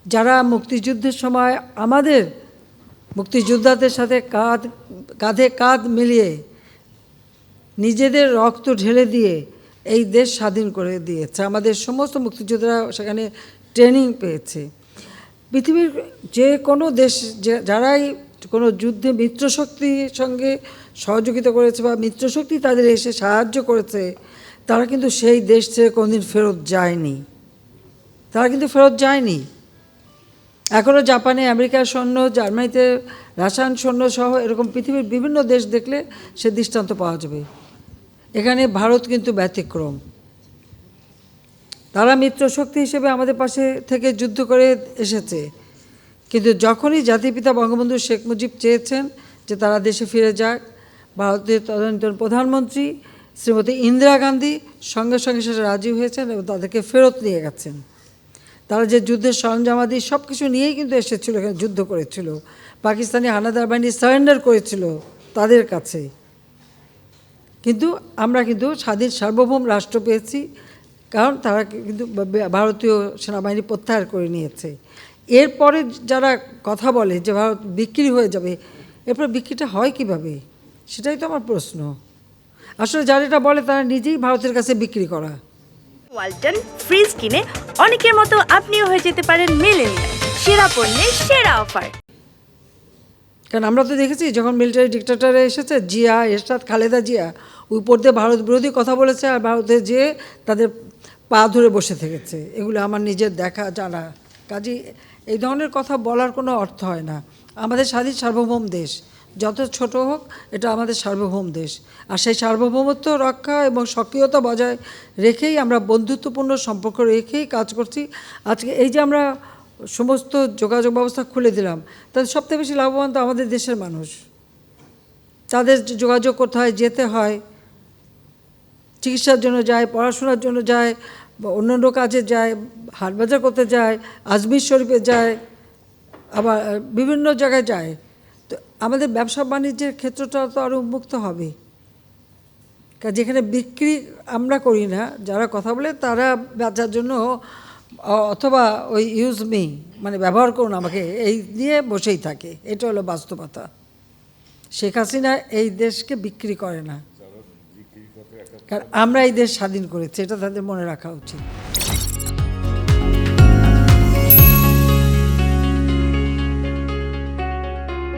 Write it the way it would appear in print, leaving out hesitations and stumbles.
যারা মুক্তিযুদ্ধের সময় আমাদের মুক্তিযোদ্ধাদের সাথে কাঁধে কাঁধ মিলিয়ে নিজেদের রক্ত ঢেলে দিয়ে এই দেশ স্বাধীন করে দিয়েছে। আমাদের সমস্ত মুক্তিযোদ্ধারা সেখানে ট্রেনিং পেয়েছে। পৃথিবীর যে কোনো দেশ যারাই কোনো যুদ্ধে মিত্রশক্তির সঙ্গে সহযোগিতা করেছে বা মিত্রশক্তি তাদের এসে সাহায্য করেছে, তারা কিন্তু সেই দেশ থেকে কোনোদিন ফেরত যায়নি। এখনও জাপানে আমেরিকার সৈন্য, জার্মানিতে রাশিয়ান সৈন্য সহ এরকম পৃথিবীর বিভিন্ন দেশ দেখলে সে দৃষ্টান্ত পাওয়া যাবে। এখানে ভারত কিন্তু ব্যতিক্রম। তারা মিত্রশক্তি হিসেবে আমাদের পাশে থেকে যুদ্ধ করে এসেছে, কিন্তু যখনই জাতিপিতা বঙ্গবন্ধু শেখ মুজিব চেয়েছেন যে তারা দেশে ফিরে যাক, ভারতের তদানীন্তন প্রধানমন্ত্রী শ্রীমতী ইন্দিরা গান্ধী সঙ্গে সঙ্গে সেটা রাজি হয়েছেন এবং তাদেরকে ফেরত নিয়ে গেছেন। তারা যে যুদ্ধের সরঞ্জামাদি সব কিছু নিয়েই কিন্তু এসেছিলো, এখানে যুদ্ধ করেছিল। পাকিস্তানি হানাদার বাহিনী সারেন্ডার করেছিল তাদের কাছে, কিন্তু আমরা কিন্তু স্বাধীন সার্বভৌম রাষ্ট্র পেয়েছি, কারণ তারা কিন্তু ভারতীয় সেনাবাহিনী প্রত্যাহার করে নিয়েছে। এরপরে যারা কথা বলে যে ভারত বিক্রি হয়ে যাবে, এরপরে বিক্রিটা হয় কীভাবে, সেটাই তো আমার প্রশ্ন। আসলে যারা এটা বলে তারা নিজেই ভারতের কাছে বিক্রি করা। ওয়ালটন ফ্রিজ কিনে অনেকের মতো আপনিও হয়ে যেতে পারেন মিলেনিয়াল, সেরা পণ্যের সেরা অফার। কারণ আমরা তো দেখেছি যখন মিলিটারি ডিক্টেটর এসেছে, জিয়া, এরশাদ, খালেদা জিয়া উপর দিয়ে ভারত বিরোধী কথা বলেছে আর ভারতে যেয়ে তাদের পা ধরে বসে থেকেছে। এগুলো আমার নিজের দেখা জানা। কাজেই এই ধরনের কথা বলার কোনো অর্থ হয় না। আমাদের স্বাধীন সার্বভৌম দেশ, যত ছোট হোক, এটা আমাদের সার্বভৌম দেশ। আর সেই সার্বভৌমত্ব রক্ষা এবং সক্রিয়তা বজায় রেখেই আমরা বন্ধুত্বপূর্ণ সম্পর্ক রেখেই কাজ করছি। আজকে এই যে আমরা সমস্ত যোগাযোগ ব্যবস্থা খুলে দিলাম, তাদের সবথেকে বেশি লাভবান তো আমাদের দেশের মানুষ। তাদের যোগাযোগ করতে হয়, যেতে হয়, চিকিৎসার জন্য যায়, পড়াশোনার জন্য যায়, বা অন্যান্য কাজে যায়, হাটবাজার করতে যায়, আজমির শরীফে যায়, আবার বিভিন্ন জায়গায় যায়। তো আমাদের ব্যবসা বাণিজ্যের ক্ষেত্রটা তো আরও উন্মুক্ত হবে। কারণ যেখানে বিক্রি আমরা করি না, যারা কথা বলে তারা বেচার জন্য অথবা ওই ইউজ মি, মানে ব্যবহার করুন আমাকে, এই নিয়ে বসেই থাকে। এটা হলো বাস্তবতা। শেখ হাসিনা এই দেশকে বিক্রি করে না, কারণ আমরা এই দেশ স্বাধীন করেছি, এটা তাদের মনে রাখা উচিত।